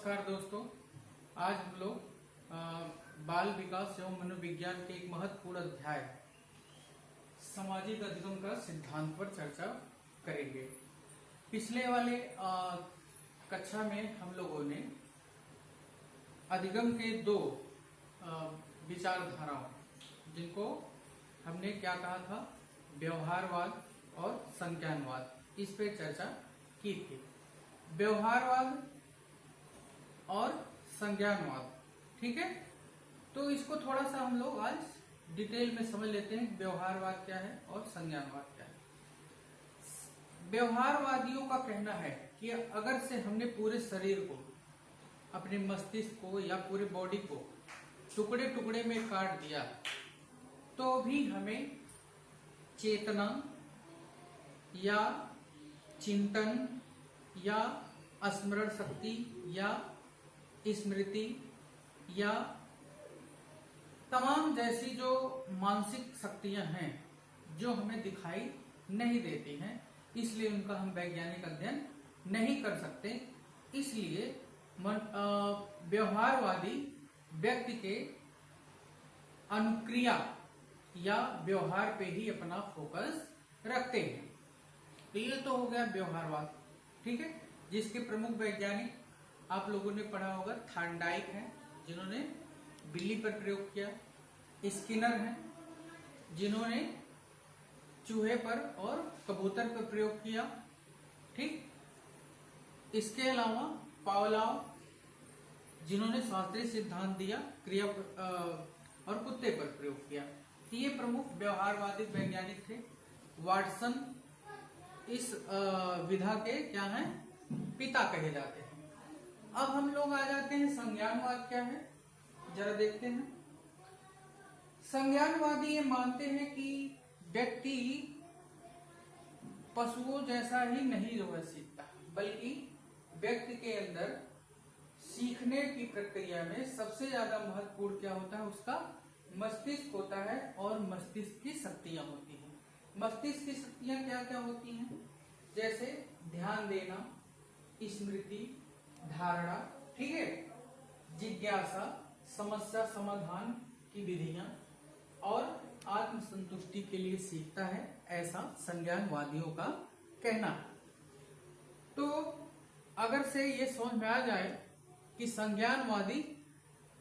नमस्कार दोस्तों। आज हम लोग बाल विकास एवं मनोविज्ञान के एक महत्वपूर्ण अध्याय सामाजिक अधिगम का सिद्धांत पर चर्चा करेंगे। पिछले वाले कक्षा में हम लोगों ने अधिगम के दो विचारधाराओं, जिनको हमने क्या कहा था, व्यवहारवाद और संज्ञानवाद, इस पे चर्चा की थी। व्यवहारवाद और संज्ञानवाद, ठीक है। तो इसको थोड़ा सा हम लोग आज डिटेल में समझ लेते हैं। व्यवहारवाद क्या है और संज्ञानवाद क्या है। व्यवहारवादियों का कहना है कि अगर से हमने पूरे शरीर को, अपने मस्तिष्क को या पूरे बॉडी को टुकड़े टुकड़े में काट दिया तो भी हमें चेतना या चिंतन या स्मरण शक्ति या स्मृति या तमाम जैसी जो मानसिक शक्तियां हैं जो हमें दिखाई नहीं देती हैं, इसलिए उनका हम वैज्ञानिक अध्ययन नहीं कर सकते। इसलिए व्यवहारवादी व्यक्ति के अनुक्रिया या व्यवहार पे ही अपना फोकस रखते हैं। तो ये तो हो गया व्यवहारवाद, ठीक है, जिसके प्रमुख वैज्ञानिक आप लोगों ने पढ़ा होगा। थॉर्नडाइक है, जिन्होंने बिल्ली पर प्रयोग किया। स्किनर हैं, जिन्होंने चूहे पर और कबूतर पर प्रयोग किया, ठीक। इसके अलावा पावलोव, जिन्होंने शास्त्रीय सिद्धांत दिया, क्रिया और कुत्ते पर प्रयोग किया। ये प्रमुख व्यवहारवादी वैज्ञानिक थे। वाटसन इस विधा के क्या हैं, पिता कहे जाते हैं। अब हम लोग आ जाते हैं संज्ञानवाद क्या है, जरा देखते हैं। संज्ञानवादी ये मानते हैं कि व्यक्ति पशुओं जैसा ही नहीं सीखता, बल्कि व्यक्ति के अंदर सीखने की प्रक्रिया में सबसे ज्यादा महत्वपूर्ण क्या होता है, उसका मस्तिष्क होता है और मस्तिष्क की शक्तियां होती हैं। मस्तिष्क की शक्तियां क्या क्या होती हैं, जैसे ध्यान देना, स्मृति, धारणा, ठीक है, जिज्ञासा, समस्या समाधान की विधियां और आत्मसंतुष्टि के लिए सीखता है, ऐसा संज्ञानवादियों का कहना है। तो अगर से ये समझ में आ जाए कि संज्ञानवादी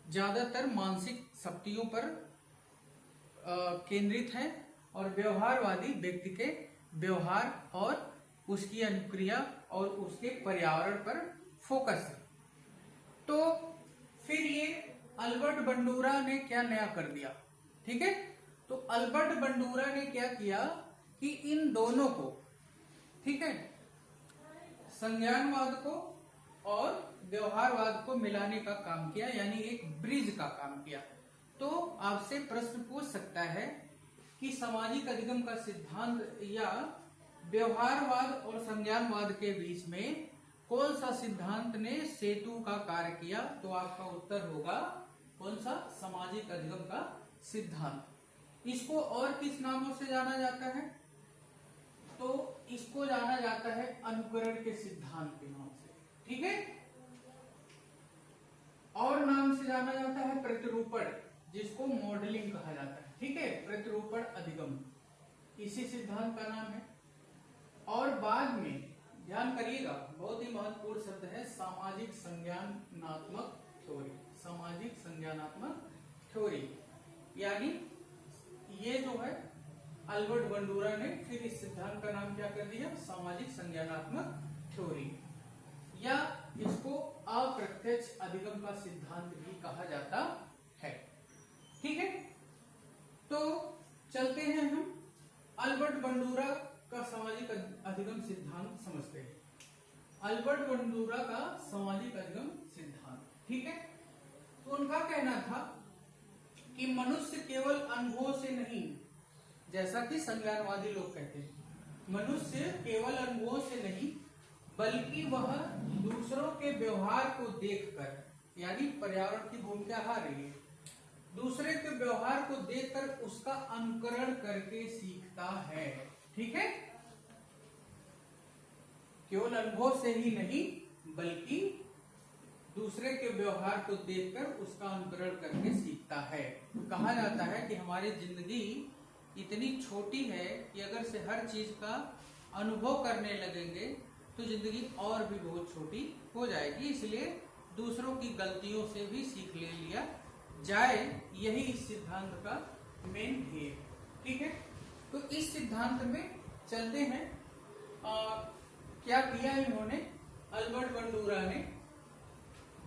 ज्यादातर मानसिक शक्तियों पर केंद्रित है और व्यवहारवादी व्यक्ति के व्यवहार और उसकी अनुक्रिया और उसके पर्यावरण पर फोकस है। तो फिर ये अल्बर्ट बंडूरा ने क्या नया कर दिया, ठीक है। तो अल्बर्ट बंडूरा ने क्या किया कि इन दोनों को, ठीक है, संज्ञानवाद को और व्यवहारवाद को मिलाने का काम किया, यानी एक ब्रिज का काम किया। तो आपसे प्रश्न पूछ सकता है कि सामाजिक अधिगम का सिद्धांत या व्यवहारवाद और संज्ञानवाद के बीच में कौन सा सिद्धांत ने सेतु का कार्य किया, तो आपका उत्तर होगा कौन सा, सामाजिक अधिगम का सिद्धांत। इसको और किस नामों से जाना जाता है, तो इसको जाना जाता है अनुकरण के सिद्धांत के नाम से, ठीक है। और नाम से जाना जाता है प्रतिरूपण, जिसको मॉडलिंग कहा जाता है, ठीक है, प्रतिरूपण अधिगम इसी सिद्धांत का नाम है। और बाद में ध्यान करिएगा, बहुत ही महत्वपूर्ण शब्द है सामाजिक संज्ञानात्मक थ्योरी। सामाजिक संज्ञानात्मक थ्योरी यानी ये जो है अल्बर्ट बंडूरा ने फिर इस सिद्धांत का नाम क्या कर दिया, सामाजिक संज्ञानात्मक थ्योरी, या इसको अप्रत्यक्ष अधिगम का सिद्धांत भी कहा जाता है, ठीक है। तो चलते हैं हम अल्बर्ट बंडूरा का सामाजिक अधिगम सिद्धांत समझते हैं। अल्बर्ट बंडूरा का सामाजिक अधिगम सिद्धांत, ठीक है। तो उनका कहना था कि मनुष्य केवल अनुभव से नहीं, जैसा कि संज्ञानवादी लोग कहते हैं, मनुष्य केवल अनुभव से नहीं बल्कि वह दूसरों के व्यवहार को देखकर, यानी पर्यावरण की भूमिका आ रही है, दूसरे के व्यवहार को देखकर उसका अनुकरण करके सीखता है, ठीक है। केवल अनुभव से ही नहीं बल्कि दूसरे के व्यवहार को देखकर उसका अनुकरण करके सीखता है। कहा जाता है कि हमारी जिंदगी इतनी छोटी है कि अगर से हर चीज का अनुभव करने लगेंगे तो जिंदगी और भी बहुत छोटी हो जाएगी। इसलिए दूसरों की गलतियों से भी सीख ले लिया जाए, यही इस सिद्धांत का मेन ध्येय। ठीक है, तो इस सिद्धांत में चलते हैं। क्या किया इन्होंने, अल्बर्ट बंडूरा ने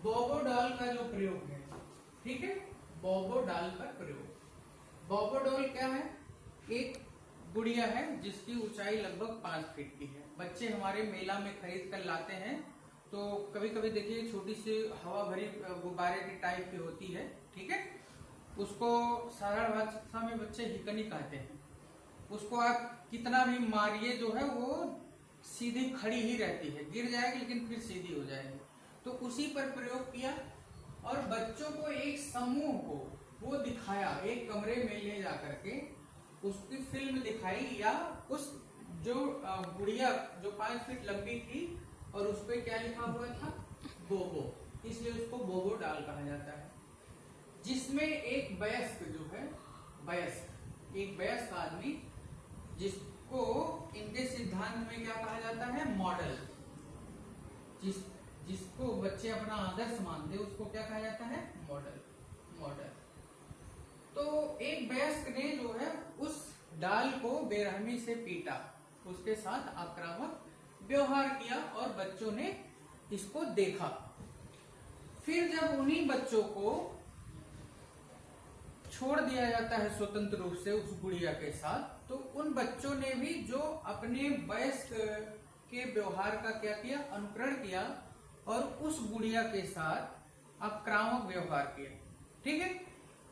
बोबो डॉल का जो प्रयोग है, ठीक है, बोबो डॉल का प्रयोग। बोबो डॉल क्या है, एक गुड़िया है जिसकी ऊंचाई लगभग 5 फीट की है। बच्चे हमारे मेला में खरीद कर लाते हैं, तो कभी कभी देखिए छोटी सी हवा भरी गुब्बारे की टाइप की होती है, ठीक है, उसको साधारण भाषा में बच्चे हिकनी कहते हैं। उसको आप कितना भी मारिए जो है वो सीधी खड़ी ही रहती है, गिर जाएगी लेकिन फिर सीधी हो जाएगी। तो उसी पर प्रयोग किया और बच्चों को एक समूह को वो दिखाया, एक कमरे में ले जा करके उसकी फिल्म दिखाई, या उस जो गुड़िया जो 5 फीट लंबी थी और उस पर क्या लिखा हुआ था, बोबो, इसलिए उसको बोबो डॉल कहा जाता है। जिसमें एक वयस्क जो है, एक वयस्क आदमी, जिसको इनके सिद्धांत में क्या कहा जाता है, मॉडल, जिसको बच्चे अपना आदर्श मानते हैं उसको क्या कहा जाता है, मॉडल। तो एक वयस्क ने जो है उस डाल को बेरहमी से पीटा, उसके साथ आक्रामक व्यवहार किया और बच्चों ने इसको देखा। फिर जब उन्हीं बच्चों को छोड़ दिया जाता है स्वतंत्र रूप से उस गुड़िया के साथ, तो उन बच्चों ने भी जो अपने वयस्क के व्यवहार का क्या किया, अनुकरण किया और उस गुड़िया के साथ आक्रामक व्यवहार किया। ठीक है,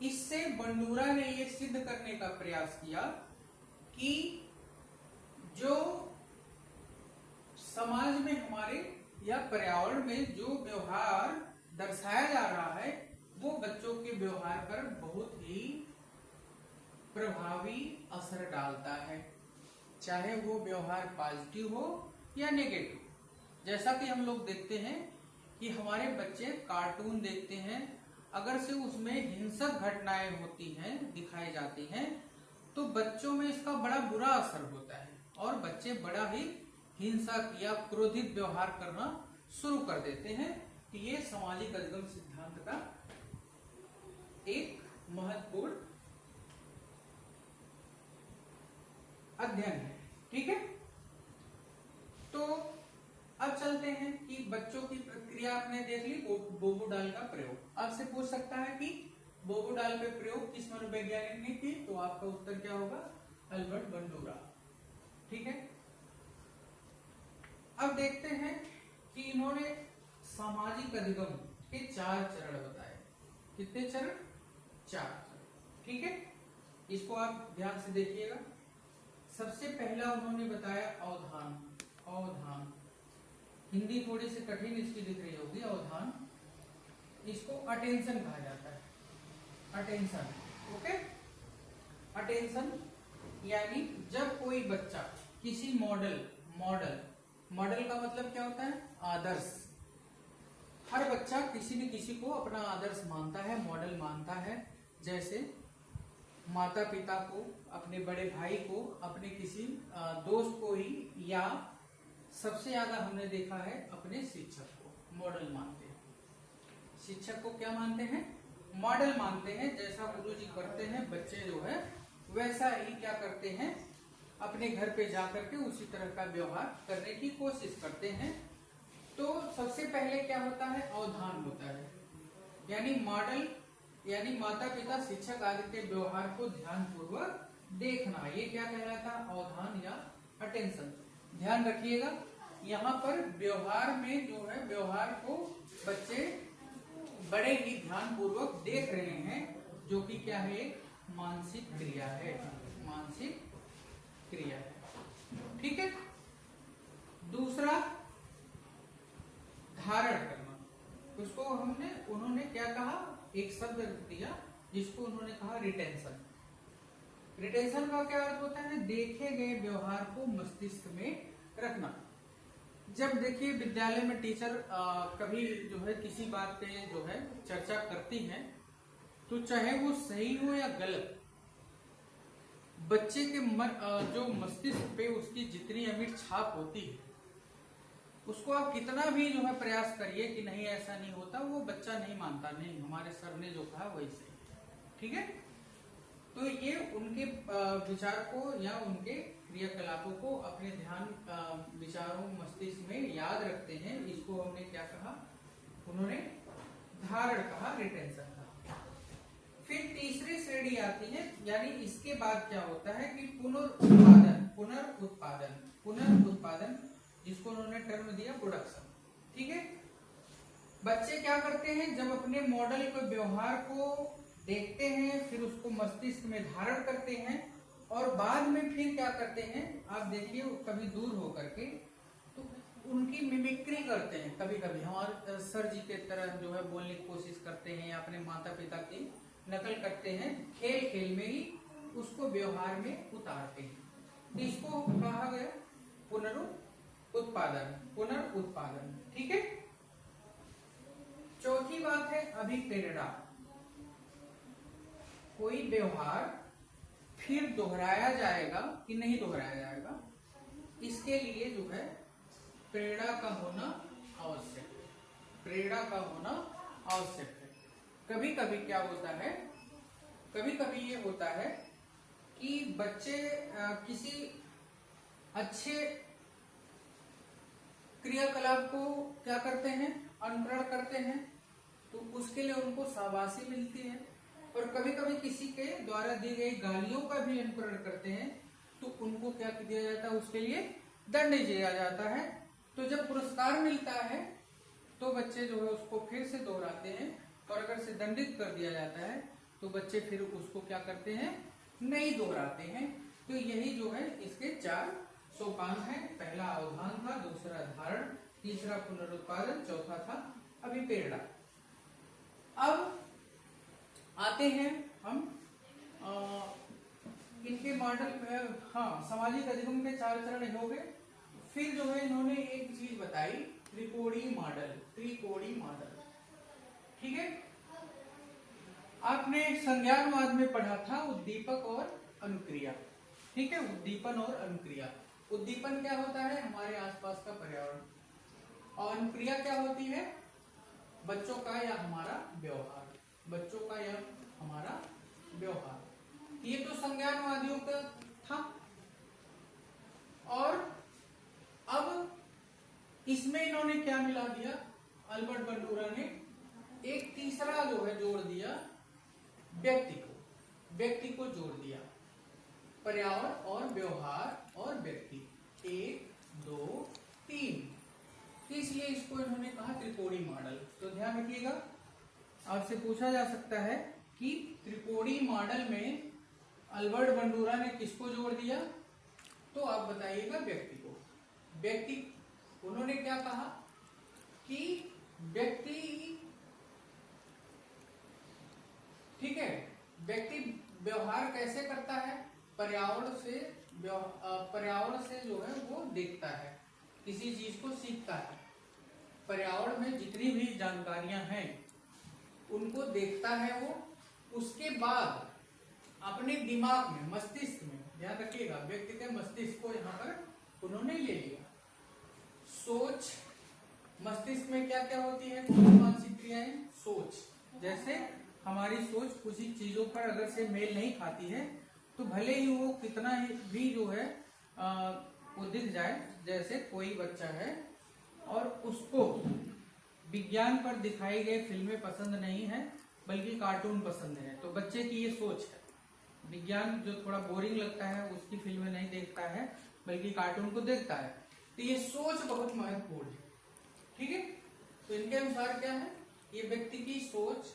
इससे बंडूरा ने यह सिद्ध करने का प्रयास किया कि जो समाज में हमारे या पर्यावरण में जो व्यवहार दर्शाया जा रहा है वो बच्चों के व्यवहार पर बहुत ही प्रभावी असर डालता है, चाहे वो व्यवहार पॉजिटिव हो या नेगेटिव। जैसा कि हम लोग देखते हैं कि हमारे बच्चे कार्टून देखते हैं, अगर से उसमें हिंसक घटनाएं होती हैं, दिखाई जाती हैं, तो बच्चों में इसका बड़ा बुरा असर होता है और बच्चे बड़ा ही हिंसक या क्रोधित व्यवहार करना शुरू कर देते हैं। कि ये सामाजिक अधिगम सिद्धांत का एक महत्वपूर्ण अध्ययन है। ठीक है, तो अब चलते हैं कि बच्चों की प्रतिक्रिया आपने देख ली, बोबो डॉल का प्रयोग। आपसे पूछ सकता है कि बोबो डॉल पे प्रयोग किस मनोवैज्ञानिक ने की, तो आपका उत्तर क्या होगा, अल्बर्ट बंडूरा। ठीक है, अब देखते हैं कि इन्होंने सामाजिक अधिगम के 4 चरण बताए। कितने चरण, 4 चरण। ठीक है, इसको आप ध्यान से देखिएगा। सबसे पहला उन्होंने बताया अवधान। हिंदी थोड़ी सी कठिन इसकी दिख रही होगी, अवधान। इसको अटेंशन कहा जाता है, अटेंशन। ओके, अटेंशन यानी जब कोई बच्चा किसी मॉडल का मतलब क्या होता है, आदर्श। हर बच्चा किसी न किसी को अपना आदर्श मानता है, मॉडल मानता है। जैसे माता पिता को, अपने बड़े भाई को, अपने किसी दोस्त को ही, या सबसे ज्यादा हमने देखा है अपने शिक्षक को मॉडल मानते हैं। शिक्षक को क्या मानते हैं, मॉडल मानते हैं। जैसा गुरुजी करते हैं बच्चे जो है वैसा ही क्या करते हैं, अपने घर पे जाकर के उसी तरह का व्यवहार करने की कोशिश करते हैं। तो सबसे पहले क्या होता है, अवधान होता है, यानी मॉडल यानी माता पिता शिक्षक आदि के व्यवहार को ध्यान पूर्वक देखना, ये क्या कहलाता है, अवधान या अटेंशन। ध्यान रखिएगा, यहाँ पर व्यवहार में जो है, व्यवहार को बच्चे बड़े ही ध्यान पूर्वक देख रहे हैं, जो कि क्या है, एक मानसिक क्रिया है, मानसिक क्रिया है। ठीक है, दूसरा धारण करना, उसको उन्होंने क्या कहा, एक शब्द दिया जिसको उन्होंने कहा रिटेंशन। रिटेंशन का क्या अर्थ होता है, देखे गए व्यवहार को मस्तिष्क में रखना। जब देखिए विद्यालय में टीचर कभी जो है किसी बात पे जो है चर्चा करती है, तो चाहे वो सही हो या गलत, बच्चे के जो मस्तिष्क पे उसकी जितनी अमिट छाप होती है, उसको आप कितना भी जो है प्रयास करिए कि नहीं ऐसा नहीं होता, वो बच्चा नहीं मानता, नहीं हमारे सर ने जो कहा वही सही। ठीक है, तो ये उनके विचार को या उनके क्रियाकलापों को अपने ध्यान विचारों मस्तिष्क में याद रखते हैं। इसको हमने क्या कहा, उन्होंने धारण कहा, रिटेंशन कहा। फिर तीसरी श्रेणी आती है, यानी इसके बाद क्या होता है कि पुनरुत्पादन, पुनरुत्पादन, पुनरुत्पादन, जिसको उन्होंने टर्म दिया प्रोडक्शन। ठीक है, बच्चे क्या करते हैं, जब अपने मॉडल के व्यवहार को देखते हैं, फिर उसको मस्तिष्क में धारण करते हैं और बाद में फिर क्या करते हैं, आप देखिए कभी दूर होकर के तो उनकी मिमिक्री करते हैं। कभी कभी हमारे सर जी के तरह जो है बोलने की कोशिश करते हैं या अपने माता पिता की नकल करते हैं, खेल खेल में ही उसको व्यवहार में उतारते हैं। इसको कहा गया पुनरुत्पादन, पुनरुत्पादन। ठीक है, चौथी बात है अभिप्रेरणा। कोई व्यवहार फिर दोहराया जाएगा कि नहीं दोहराया जाएगा, इसके लिए जो है प्रेरणा का होना आवश्यक है, प्रेरणा का होना आवश्यक है। कभी कभी क्या होता है, कभी कभी ये होता है कि बच्चे किसी अच्छे क्रियाकलाप को क्या करते हैं, अनुकरण करते हैं, तो उसके लिए उनको शाबाशी मिलती है। और कभी कभी किसी के द्वारा दी गई गालियों का भी अनुकरण करते हैं, तो उनको क्या दिया जाता है, उसके लिए दंड दिया जाता है। तो जब पुरस्कार मिलता है तो बच्चे जो है उसको फिर से दोहराते हैं, और अगर से दंडित कर दिया जाता है तो बच्चे फिर उसको क्या करते हैं, नहीं दोहराते हैं। तो यही जो है इसके 4 सोपान है। पहला अवधान था, दूसरा धारण, तीसरा पुनरुत्पादन, चौथा था अभिप्रेरणा। अब आते हैं हम इनके मॉडल में, हाँ, सामाजिक अधिगम के 4 चरण हो गए। फिर जो है इन्होंने एक चीज बताई, त्रिकोणीय मॉडल, त्रिकोणीय मॉडल। ठीक है, आपने संज्ञानवाद में पढ़ा था उद्दीपक और अनुक्रिया। ठीक है, उद्दीपन और अनुक्रिया। उद्दीपन क्या होता है, हमारे आसपास का पर्यावरण, और अनुक्रिया क्या होती है, बच्चों का या हमारा व्यवहार, बच्चों का या हमारा व्यवहार। ये तो संज्ञानवादियों का था। और अब इसमें इन्होंने क्या मिला दिया, अल्बर्ट बंडूरा ने एक तीसरा जो है जोड़ दिया, व्यक्ति को, व्यक्ति को जोड़ दिया। पर्यावरण और व्यवहार और व्यक्ति, 1 2 3, इसलिए इसको इन्होंने कहा त्रिकोणीय मॉडल। तो ध्यान रखिएगा, आपसे पूछा जा सकता है कि त्रिकोणीय मॉडल में अल्बर्ट बंडूरा ने किसको जोड़ दिया, तो आप बताइएगा व्यक्ति को। व्यक्ति, उन्होंने क्या कहा कि व्यक्ति, ठीक है, व्यक्ति व्यवहार कैसे करता है, पर्यावरण से जो है वो देखता है, किसी चीज को सीखता है। पर्यावरण में जितनी भी जानकारियां हैं उनको देखता है वो, उसके बाद अपने दिमाग में, मस्तिष्क में, ध्यान रखिएगा व्यक्ति के मस्तिष्क को यहाँ पर उन्होंने ले लिया। सोच, मस्तिष्क में क्या क्या होती है, मानसिक क्रियाएं, सोच, जैसे हमारी सोच कुछ चीजों पर अगर से मेल नहीं खाती है तो भले ही वो कितना भी जो है वो दिख जाए। जैसे कोई बच्चा है और उसको विज्ञान पर दिखाई गई फिल्में पसंद नहीं है बल्कि कार्टून पसंद है, तो बच्चे की ये सोच है, विज्ञान जो थोड़ा बोरिंग लगता है उसकी फिल्में नहीं देखता है बल्कि कार्टून को देखता है। तो ये सोच बहुत महत्वपूर्ण है। ठीक है, तो इनके अनुसार क्या है, ये व्यक्ति की सोच,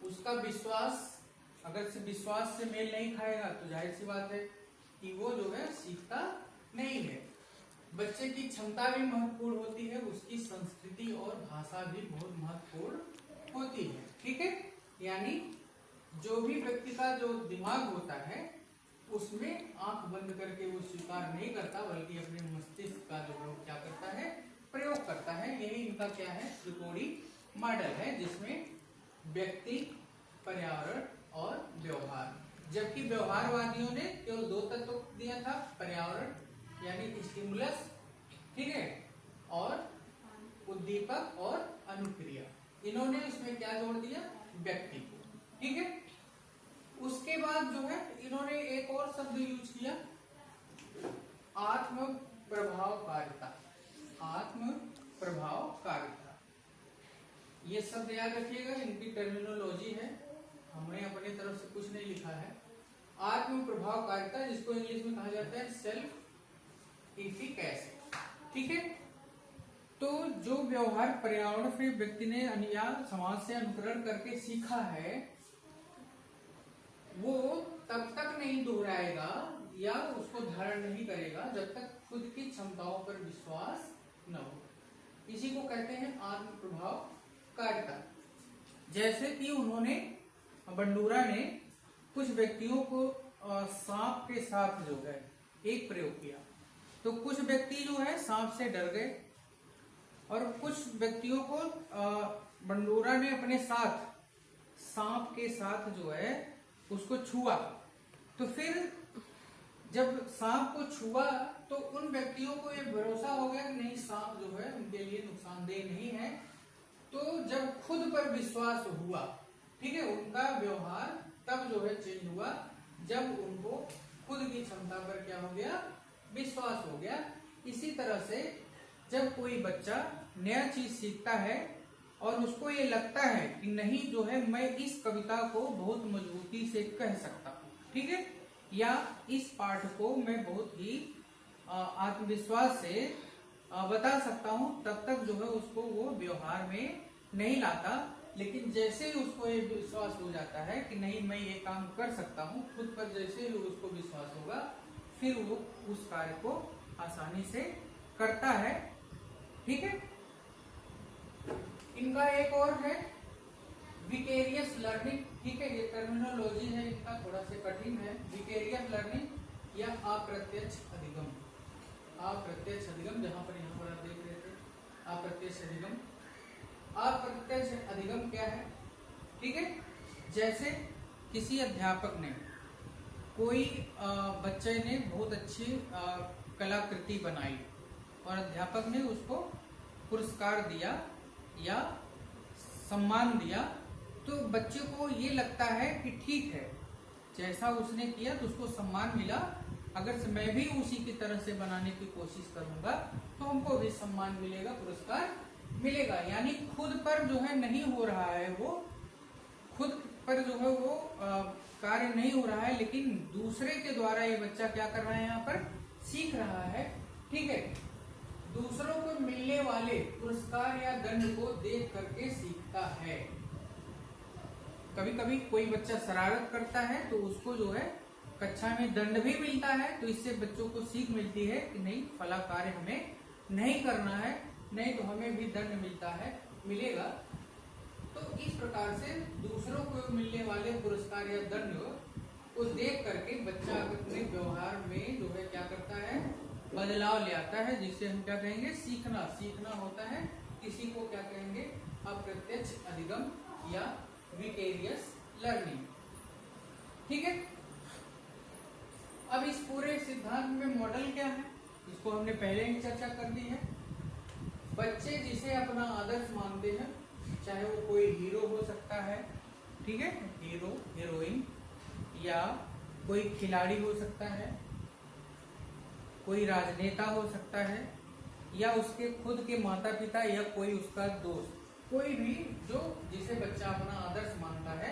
उसका विश्वास, अगर से विश्वास से मेल नहीं खाएगा तो जाहिर सी बात है कि वो जो है सीखता नहीं है। बच्चे की क्षमता भी महत्वपूर्ण होती है, उसकी संस्कृति और भाषा भी बहुत महत्वपूर्ण होती है। ठीक है, यानी जो भी व्यक्ति का जो दिमाग होता है उसमें आंख बंद करके वो स्वीकार नहीं करता बल्कि अपने मस्तिष्क का जो है क्या करता है, प्रयोग करता है। यही इनका क्या है, त्रिकोणीय मॉडल है, जिसमें व्यक्ति, पर्यावरण और व्यवहार। जबकि व्यवहारवादियों ने केवल 2 तत्व दिया था, पर्यावरण यानी स्टिमुलस, ठीक है, और उद्दीपक और अनुक्रिया। इन्होंने इसमें क्या जोड़ दिया, व्यक्ति को, ठीक है। उसके बाद जो है इन्होंने एक और शब्द यूज किया, आत्म प्रभावकारिता। आत्म प्रभावकारिता, ये शब्द याद रखिएगा, इनकी टर्मिनोलॉजी है, हमने अपनी तरफ से कुछ नहीं लिखा है। आत्म प्रभावकारिता, जिसको इंग्लिश में कहा जाता है सेल्फ इफिकेसी, ठीक है। तो जो व्यवहार पर्यावरण से व्यक्ति ने या समाज से अनुकरण करके सीखा है, वो तब तक नहीं दोहराएगा या उसको धारण नहीं करेगा जब तक खुद की क्षमताओं पर विश्वास न हो। इसी को कहते हैं आत्म प्रभावकारिता। जैसे कि उन्होंने, बंडूरा ने कुछ व्यक्तियों को सांप के साथ जो है एक प्रयोग किया, तो कुछ व्यक्ति जो है सांप से डर गए और कुछ व्यक्तियों को बंडूरा ने अपने साथ सांप के साथ जो है उसको छुआ। तो फिर जब सांप को छुआ तो उन व्यक्तियों को ये भरोसा हो गया कि नहीं, सांप जो है उनके लिए नुकसानदेह नहीं है। तो जब खुद पर विश्वास हुआ, ठीक है, उनका व्यवहार तब जो है चेंज हुआ जब उनको खुद की क्षमता पर क्या हो गया, विश्वास हो गया। इसी तरह से जब कोई बच्चा नया चीज सीखता है और उसको ये लगता है कि नहीं जो है मैं इस कविता को बहुत मजबूती से कह सकता हूँ, ठीक है, या इस पाठ को मैं बहुत ही आत्मविश्वास से बता सकता हूँ, तब तक जो है उसको वो व्यवहार में नहीं लाता। लेकिन जैसे ही उसको ये विश्वास हो जाता है कि नहीं मैं ये काम कर सकता हूँ, खुद पर जैसे ही उसको विश्वास होगा, फिर वो उस कार्य को आसानी से करता है, ठीक है। इनका एक और है विकेरियस लर्निंग, ठीक है, ये टर्मिनोलॉजी है इनका थोड़ा सा कठिन है। विकेरियस लर्निंग या अप्रत्यक्ष अधिगम। अप्रत्यक्ष अधिगम, जहां पर यहाँ पर आप देख रहे थे अप्रत्यक्ष अधिगम। अप्रत्यक्ष अधिगम क्या है, ठीक है, जैसे किसी अध्यापक ने, कोई बच्चे ने बहुत अच्छी कलाकृति बनाई और अध्यापक ने उसको पुरस्कार दिया या सम्मान दिया, तो बच्चे को ये लगता है कि ठीक है, जैसा उसने किया तो उसको सम्मान मिला, अगर मैं भी उसी की तरह से बनाने की कोशिश करूंगा तो हमको भी सम्मान मिलेगा, पुरस्कार मिलेगा। यानी खुद पर जो है नहीं हो रहा है, वो खुद पर जो है वो कार्य नहीं हो रहा है, लेकिन दूसरे के द्वारा ये बच्चा क्या कर रहा है, यहाँ पर सीख रहा है, ठीक है। दूसरों को मिलने वाले पुरस्कार या दंड को देख करके सीखता है। कभी कभी कोई बच्चा शरारत करता है तो उसको जो है कक्षा में दंड भी मिलता है, तो इससे बच्चों को सीख मिलती है कि नहीं फला कार्य हमें नहीं करना है, नहीं तो हमें भी दंड मिलेगा। तो इस प्रकार से दूसरों को मिलने वाले पुरस्कार या दंड को देख करके बच्चा अपने व्यवहार में जो है क्या करता है, बदलाव ले आता है, जिससे हम क्या कहेंगे, सीखना। सीखना होता है, इसी को क्या कहेंगे, अप्रत्यक्ष अधिगम या विकेरियस लर्निंग, ठीक है। अब इस पूरे सिद्धांत में मॉडल क्या है, इसको हमने पहले ही चर्चा कर दी है। बच्चे जिसे अपना आदर्श मानते हैं, चाहे वो कोई हीरो हो सकता है, ठीक है, हीरो हीरोइन, या कोई खिलाड़ी हो सकता है, कोई राजनेता हो सकता है, या उसके खुद के माता पिता या कोई उसका दोस्त, कोई भी जो जिसे बच्चा अपना आदर्श मानता है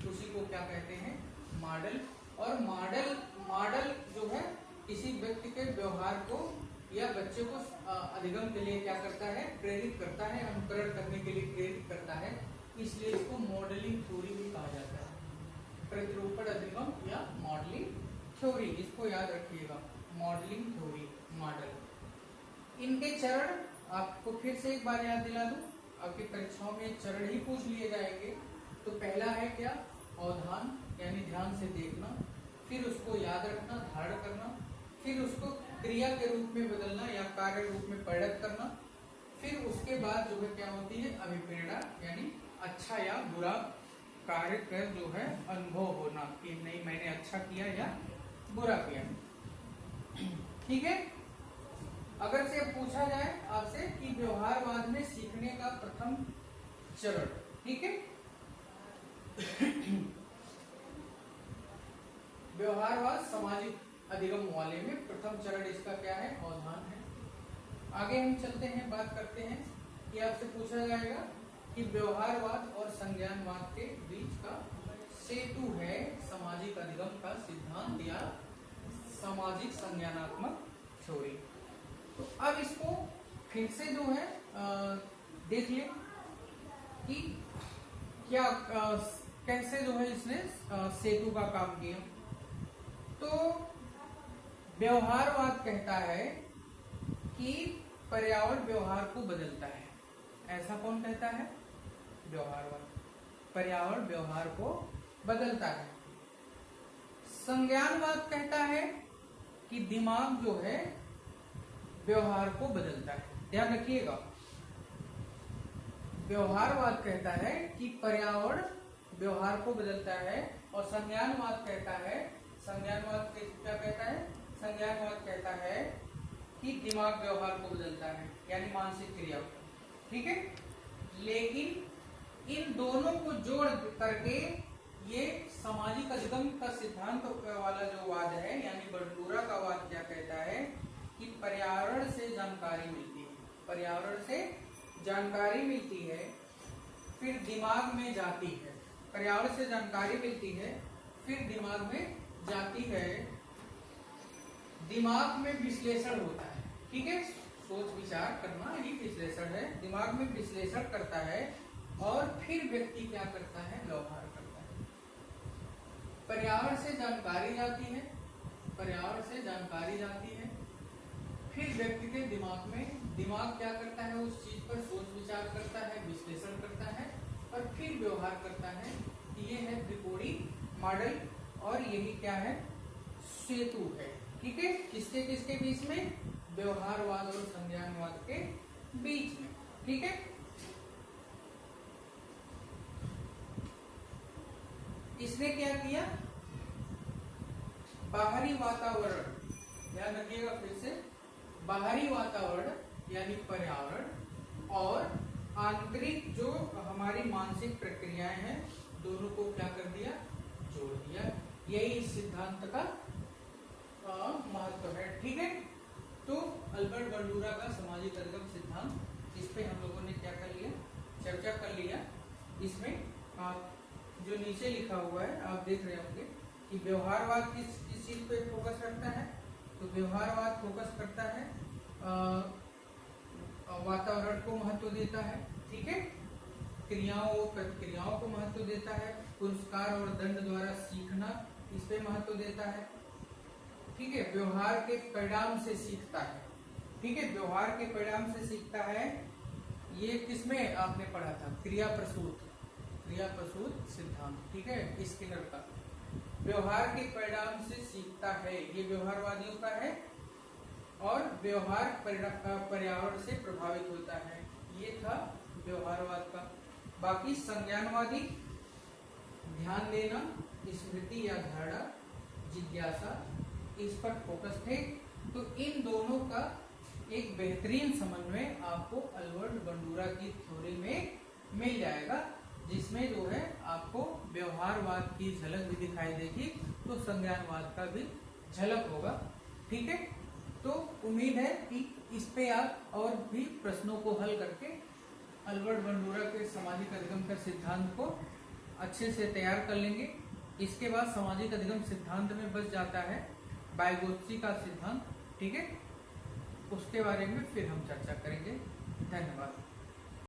उसी को क्या कहते हैं, मॉडल। और मॉडल जो है किसी व्यक्ति के व्यवहार को या बच्चे को अधिगम के लिए क्या करता है, प्रेरित करता है, अनुकरण करने के लिए प्रेरित करता है, इसलिए इसको मॉडलिंग थ्योरी भी कहा जाता है। प्रतिरूपण अधिगम या मॉडलिंग थ्योरी, इसको याद रखिएगा, मॉडलिंग थ्योरी, मॉडल। इनके चरण आपको फिर से एक बार याद दिला दूं, आपकी परीक्षाओं में चरण ही पूछ लिए जाएंगे। तो पहला है क्या, अवधान, यानी ध्यान से देखना, फिर उसको याद रखना, धारण करना, फिर उसको क्रिया के रूप में बदलना या कार्य रूप में परिणत करना, फिर उसके बाद जो है क्या होती है अभिप्रेरणा, यानी अच्छा या बुरा कार्य कर जो है अनुभव होना कि नहीं मैंने अच्छा किया या बुरा किया। ठीक है। अगर से पूछा जाए आपसे कि व्यवहारवाद में सीखने का प्रथम चरण, ठीक है, व्यवहारवाद सामाजिक अधिगम वाले में प्रथम चरण इसका क्या है, अवधान है। आगे हम चलते हैं, बात करते हैं कि आपसे पूछा जाएगा कि व्यवहारवाद और संज्ञानवाद के बीच का सेतु है सामाजिक अधिगम का सिद्धांत या सामाजिक संज्ञानात्मक थ्योरी। तो अब इसको फिर से जो है देख ले कि क्या कैसे जो है इसने सेतु का काम किया। तो व्यवहारवाद कहता है कि पर्यावरण व्यवहार को बदलता है। ऐसा कौन कहता है? व्यवहारवाद। पर्यावरण व्यवहार को बदलता है। संज्ञानवाद कहता है कि दिमाग जो है व्यवहार को बदलता है। ध्यान रखिएगा, व्यवहारवाद कहता है कि पर्यावरण व्यवहार को बदलता है, और संज्ञानवाद कहता है, संज्ञानवाद क्या कहता है? संज्ञानवाद कहता है कि दिमाग व्यवहार को बदलता है, यानी मानसिक क्रिया को। ठीक है। लेकिन इन दोनों को जोड़ करके ये सामाजिक अधिगम का सिद्धांत वाला जो वाद है, यानी बंडूरा का वाद क्या कहता है कि पर्यावरण से जानकारी मिलती है, पर्यावरण से जानकारी मिलती है, फिर दिमाग में जाती है। पर्यावरण से जानकारी मिलती है, फिर दिमाग में जाती है, दिमाग में विश्लेषण होता है। ठीक है। सोच विचार करना ही विश्लेषण है। दिमाग में विश्लेषण करता है और फिर व्यक्ति क्या करता है? व्यवहार करता है। पर्यावरण से जानकारी जाती है, पर्यावरण से जानकारी जाती है, फिर व्यक्ति के दिमाग में, दिमाग क्या करता है? उस चीज पर सोच विचार करता है, विश्लेषण करता है और फिर व्यवहार करता है। ये है त्रिकोणीय मॉडल और यही क्या है? सेतु है। ठीक है। किसके किसके बीच में? व्यवहारवाद और संज्ञानवाद के बीच में। ठीक है। इसने क्या किया? बाहरी वातावरण, ध्यान रखिएगा फिर से, बाहरी वातावरण यानी पर्यावरण और आंतरिक जो हमारी मानसिक प्रक्रियाएं हैं, दोनों को क्या कर दिया? जोड़ दिया। यही इस सिद्धांत का महत्व है। ठीक है। तो अल्बर्ट बंडूरा का सामाजिक अधिगम सिद्धांत, इस पे हम लोगों ने क्या कर लिया? चर्चा कर लिया। इसमें आप जो नीचे लिखा हुआ है आप देख रहे होंगे कि व्यवहारवाद किस चीज पे फोकस करता है? तो व्यवहारवाद फोकस करता है वातावरण को महत्व देता है। ठीक है। क्रियाओं प्रतिक्रियाओं को महत्व देता है। पुरस्कार और दंड द्वारा सीखना, इस पे महत्व देता है। ठीक है। व्यवहार के परिणाम से सीखता है। ठीक है। व्यवहार के परिणाम से सीखता है। ये किसमें आपने पढ़ा था? क्रिया प्रसूत सिद्धांत। ठीक है। स्किनर का व्यवहार के परिणाम से सीखता है, ये व्यवहारवादियों का है। और व्यवहार पर्यावरण से प्रभावित होता है, ये था व्यवहारवाद का। बाकी संज्ञानवादी ध्यान देना, स्मृति या धारणा, जिज्ञासा, इस पर फोकस थे। तो इन दोनों का एक बेहतरीन समन्वय आपको अल्बर्ट बंडूरा की थ्योरी में मिल जाएगा, जिसमें जो है आपको व्यवहारवाद की झलक भी दिखाई देगी, तो संज्ञानवाद का भी झलक होगा। ठीक है। तो उम्मीद है कि इस पे आप और भी प्रश्नों को हल करके अल्बर्ट बंडूरा के सामाजिक अधिगम का सिद्धांत को अच्छे से तैयार कर लेंगे। इसके बाद सामाजिक अधिगम सिद्धांत में बच जाता है वाइगोत्स्की का सिद्धांत। ठीक है। उसके बारे में फिर हम चर्चा करेंगे। धन्यवाद।